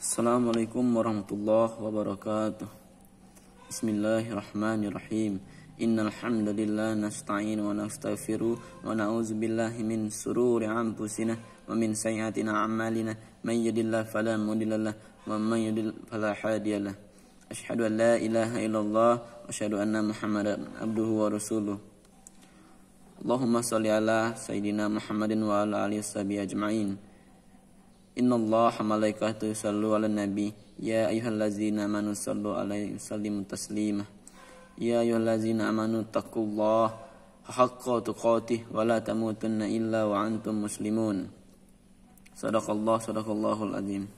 Assalamualaikum warahmatullahi wabarakatuh. Bismillahirrahmanirrahim. Innal hamdalillah nasta'inu wa nastaghfiru wa na'udzu billahi min sururi anfusina wa min sayyiati a'malina. May yahdihillahu fala mudilla lahu wa may yudlil fala hadiya lahu. Asyhadu an la ilaha illallah wa asyhadu anna Muhammadan abduhu wa rasuluh. Allahumma shalli ala sayyidina Muhammadin wa ala alihi washabihi ajma'in. Inna Allah malaikatahu yusallu ala nabi ya ayyuhallazina amanu sallu alaihi wasallimu taslima ya ayyuhallazina amanu taqullaha haqqa tuqatih wa la tamutunna illa wa antum muslimun. Sadaqallahul azim.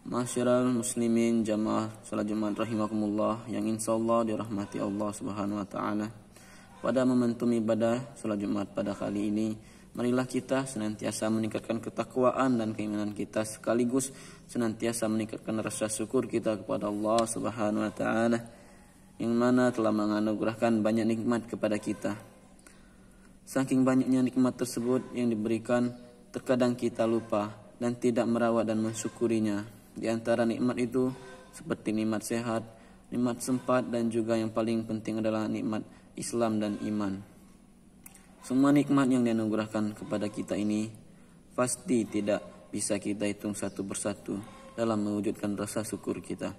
Masyiral muslimin jamaah salat Jumat rahimakumullah yang insyaallah dirahmati Allah Subhanahu wa taala. Pada momentum ibadah salat Jumat pada kali ini, marilah kita senantiasa meningkatkan ketakwaan dan keimanan kita, sekaligus senantiasa meningkatkan rasa syukur kita kepada Allah Subhanahu wa taala yang mana telah menganugerahkan banyak nikmat kepada kita. Saking banyaknya nikmat tersebut yang diberikan, terkadang kita lupa dan tidak merawat dan mensyukurinya. Di antara nikmat itu seperti nikmat sehat, nikmat sempat, dan juga yang paling penting adalah nikmat Islam dan iman. Semua nikmat yang dianugerahkan kepada kita ini pasti tidak bisa kita hitung satu persatu dalam mewujudkan rasa syukur kita.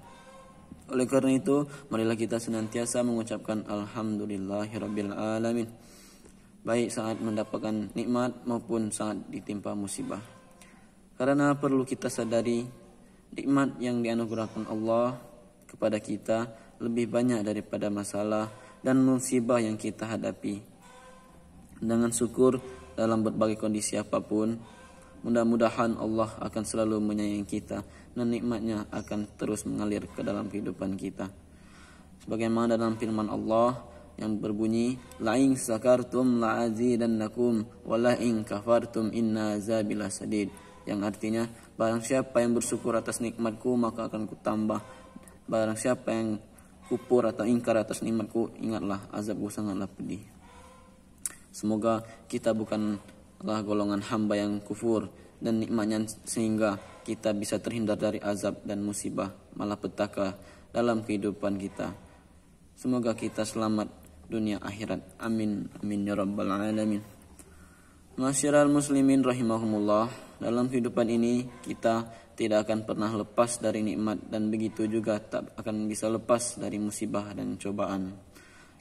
Oleh karena itu, marilah kita senantiasa mengucapkan alhamdulillahirabbil alamin, baik saat mendapatkan nikmat maupun saat ditimpa musibah. Karena perlu kita sadari, nikmat yang dianugerahkan Allah kepada kita lebih banyak daripada masalah dan musibah yang kita hadapi. Dengan syukur dalam berbagai kondisi apapun, mudah-mudahan Allah akan selalu menyayangi kita dan nikmatnya akan terus mengalir ke dalam kehidupan kita. Sebagaimana dalam firman Allah yang berbunyi, la in sakartum la azidannakum wa la in kafartum inna azabi lasadid, yang artinya barang siapa yang bersyukur atas nikmatku maka akan kutambah, barang siapa yang kufur atau ingkar atas nikmatku, ingatlah azabku sangatlah pedih. Semoga kita bukanlah golongan hamba yang kufur dan nikmatnya sehingga kita bisa terhindar dari azab dan musibah malapetaka dalam kehidupan kita. Semoga kita selamat dunia akhirat. Amin amin ya rabbal alamin. Masyiral muslimin rahimahumullah, dalam kehidupan ini kita tidak akan pernah lepas dari nikmat dan begitu juga tak akan bisa lepas dari musibah dan cobaan.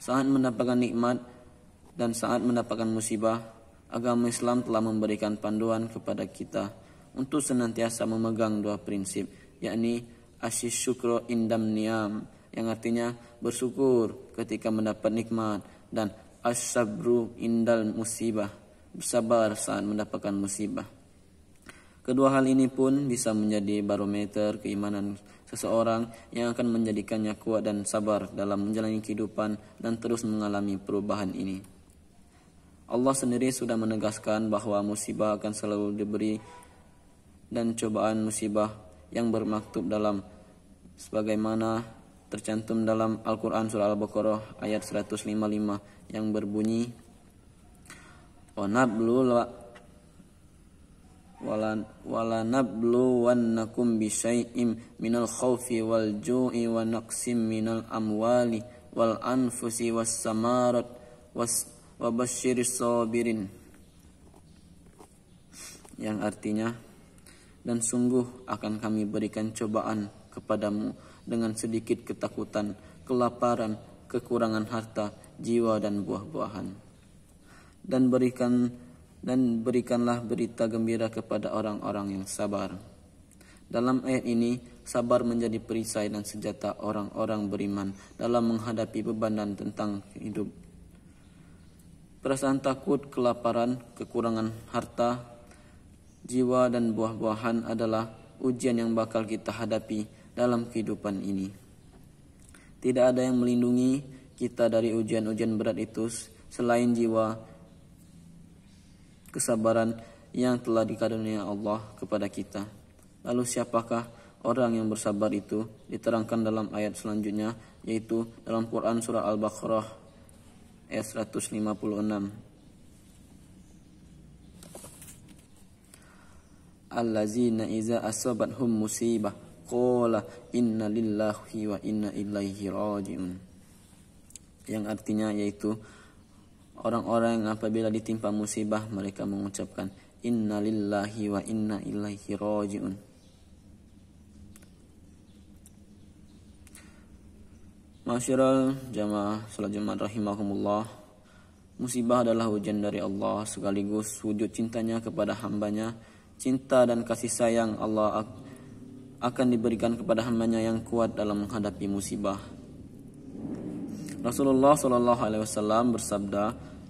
Saat mendapatkan nikmat dan saat mendapatkan musibah, agama Islam telah memberikan panduan kepada kita untuk senantiasa memegang dua prinsip, yakni asyis syukro indam niam, yang artinya bersyukur ketika mendapat nikmat, dan asyabru indal musibah, bersabar saat mendapatkan musibah. Kedua hal ini pun bisa menjadi barometer keimanan seseorang yang akan menjadikannya kuat dan sabar dalam menjalani kehidupan dan terus mengalami perubahan ini. Allah sendiri sudah menegaskan bahwa musibah akan selalu diberi dan cobaan musibah yang bermaktub dalam sebagaimana tercantum dalam Al-Quran surah Al-Baqarah ayat 155 yang berbunyi, wala nabluwannakum bisyai'im minal khawfi wal ju'i wa naqsim minal amwali wal anfusi was samarat wa basyiris sabirin, yang artinya, dan sungguh akan kami berikan cobaan kepadamu dengan sedikit ketakutan, kelaparan, kekurangan harta, jiwa dan buah-buahan, dan berikanlah berita gembira kepada orang-orang yang sabar. Dalam ayat ini, sabar menjadi perisai dan senjata orang-orang beriman dalam menghadapi beban dan tentang hidup. Perasaan takut, kelaparan, kekurangan harta, jiwa dan buah-buahan adalah ujian yang bakal kita hadapi dalam kehidupan ini. Tidak ada yang melindungi kita dari ujian-ujian berat itu selain jiwa kesabaran yang telah dikarunia Allah kepada kita. Lalu siapakah orang yang bersabar itu? Diterangkan dalam ayat selanjutnya, yaitu dalam Quran surah Al-Baqarah ayat 156. allazina iza asabathum musibah qala inna lillahi wa inna ilaihi raji'un. Yang artinya yaitu orang-orang yang apabila ditimpa musibah mereka mengucapkan inna lillahi wa inna ilaihi raji'un. Masyiral jamaah salat Jumat rahimakumullah, musibah adalah ujian dari Allah sekaligus wujud cintanya kepada hambanya. Cinta dan kasih sayang Allah akan diberikan kepada hambanya yang kuat dalam menghadapi musibah. Rasulullah SAW bersabda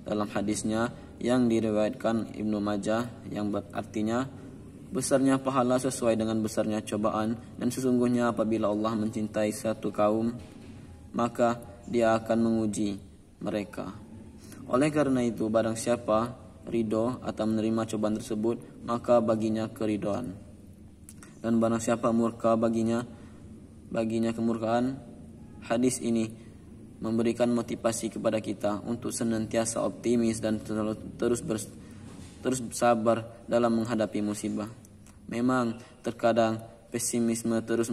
dalam hadisnya yang diriwayatkan Ibnu Majah yang artinya besarnya pahala sesuai dengan besarnya cobaan, dan sesungguhnya apabila Allah mencintai satu kaum maka dia akan menguji mereka. Oleh karena itu barang siapa ridho atau menerima cobaan tersebut maka baginya keridhaan, dan barang siapa murka baginya kemurkaan. Hadis ini memberikan motivasi kepada kita untuk senantiasa optimis dan terus sabar dalam menghadapi musibah. Memang terkadang pesimisme terus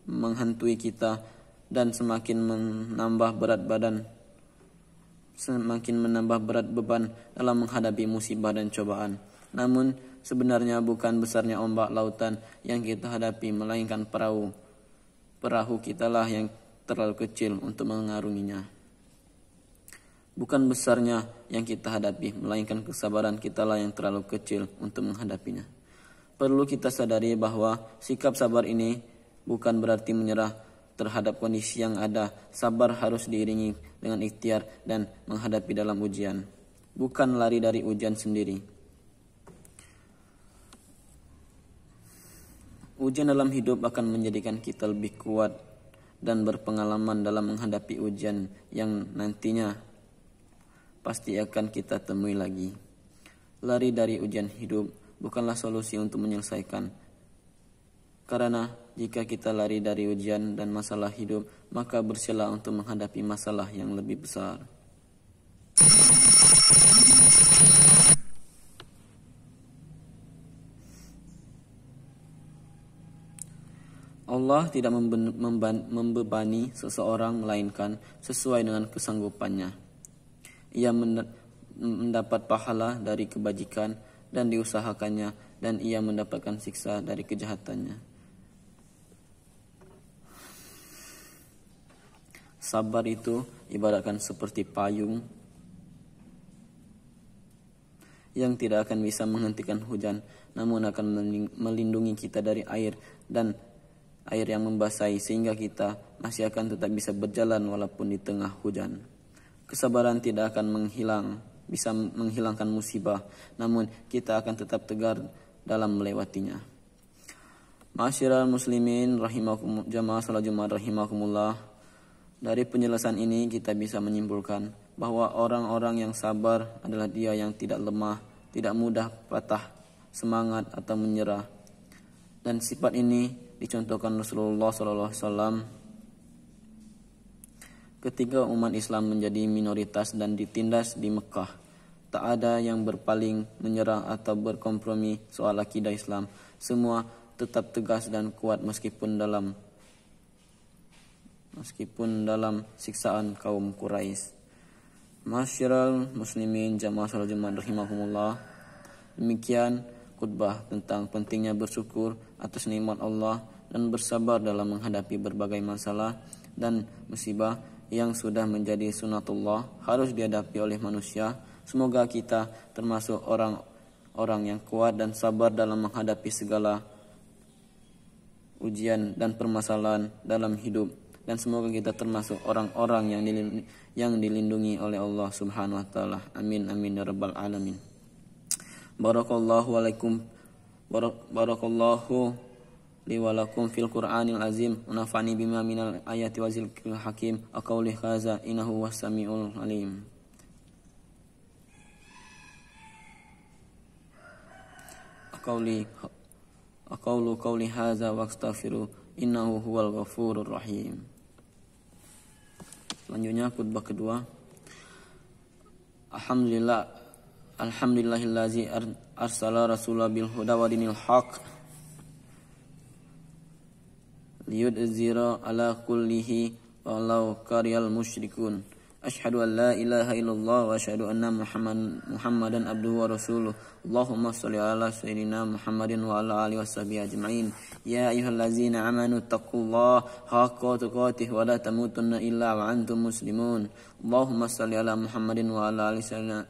menghantui kita dan semakin menambah berat beban dalam menghadapi musibah dan cobaan. Namun sebenarnya bukan besarnya ombak lautan yang kita hadapi, melainkan perahu kitalah yang terlalu kecil untuk mengarunginya. Bukan besarnya yang kita hadapi, melainkan kesabaran kitalah yang terlalu kecil untuk menghadapinya. Perlu kita sadari bahwa sikap sabar ini bukan berarti menyerah terhadap kondisi yang ada. Sabar harus diiringi dengan ikhtiar dan menghadapi dalam ujian, bukan lari dari ujian sendiri. Ujian dalam hidup akan menjadikan kita lebih kuat dan berpengalaman dalam menghadapi ujian yang nantinya pasti akan kita temui lagi. Lari dari ujian hidup bukanlah solusi untuk menyelesaikan. Karena jika kita lari dari ujian dan masalah hidup, maka bersilah untuk menghadapi masalah yang lebih besar. Allah tidak membebani seseorang melainkan sesuai dengan kesanggupannya. Ia mendapat pahala dari kebajikan dan diusahakannya, dan ia mendapatkan siksa dari kejahatannya. Sabar itu ibaratkan seperti payung yang tidak akan bisa menghentikan hujan, namun akan melindungi kita dari air yang membasahi, sehingga kita masih akan tetap bisa berjalan walaupun di tengah hujan. Kesabaran tidak akan bisa menghilangkan musibah, namun kita akan tetap tegar dalam melewatinya. Ma'asyiral muslimin jamaah salat Jumat rahimakumullah. Dari penjelasan ini kita bisa menyimpulkan bahwa orang-orang yang sabar adalah dia yang tidak lemah, tidak mudah patah semangat atau menyerah. Dan sifat ini dicontohkan Rasulullah SAW ketika umat Islam menjadi minoritas dan ditindas di Mekah. Tak ada yang berpaling, menyerah atau berkompromi soal akidah Islam. Semua tetap tegas dan kuat meskipun dalam siksaan kaum Quraisy. Masyiral muslimin jamaah salat Jumat rahimakumullah. Demikian khutbah tentang pentingnya bersyukur atas nikmat Allah dan bersabar dalam menghadapi berbagai masalah dan musibah yang sudah menjadi sunatullah harus dihadapi oleh manusia. Semoga kita termasuk orang-orang yang kuat dan sabar dalam menghadapi segala ujian dan permasalahan dalam hidup, dan semoga kita termasuk orang-orang yang dilindungi oleh Allah Subhanahu wa taala. Amin amin ya rabbal alamin. Barakallahu li wa lakum fil Qur'anil azim wa nafa'ani bima minal ayati wa zikril hakim. Aqauli hadza innahu was-sami'ul alim. Aqaulu qawli hadza wa astaghfiru innahu huwal ghafurur rahim. Selanjutnya khutbah kedua. Alhamdulillahillazi arsala rasulahu bil huda wa dinil haq liyudzira ala kullihi walau kariyal musyrikun. Asyhadu an la ilaha illallah wa asyhadu anna Muhammadan abduhu wa rasuluh. Allahumma shalli ala sayyidina Muhammadin wa ala alihi washabihi ajma'in. Ya ayyuhallazina amanu taqullaha haqqa tuqatih wa la tamutunna illa wa antum muslimun. Allahumma shalli ala Muhammadin wa ala ali sayyidina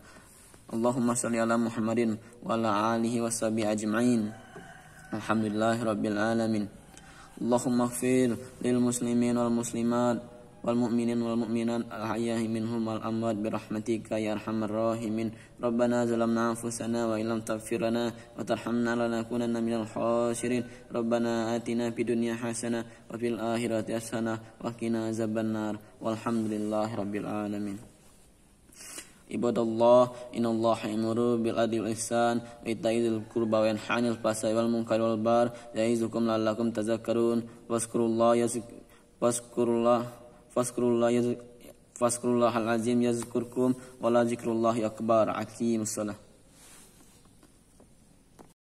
Allahumma shalli ala Muhammadin wa ala alihi washabihi ajma'in. Alhamdulillahirabbil alamin. Allahumma ighfir lil muslimin wal muslimat wal mu'minin wal mu'minat al-ahya'i minhum wal amwat bi rahmatika ya arhamar rahimin. Rabbana zalamna anfusana wa illam taghfir lana wa tarhamna lanakunanna minal khasirin. Rabbana atina fid dunya hasanah wa fil akhirati hasanah wa qina azabannar. Walhamdulillahi rabbil alamin. Ibadallah, innallaha ya'muru bil adli wal ihsan wa ita'i dzil qurba wa yanha 'anil fahsya'i wal munkari wal baghi ya'izukum la'allakum tadhakkarun. Faskurullahal azim yazkurkum wa la zikrullahi akbar. Aqimus shalah.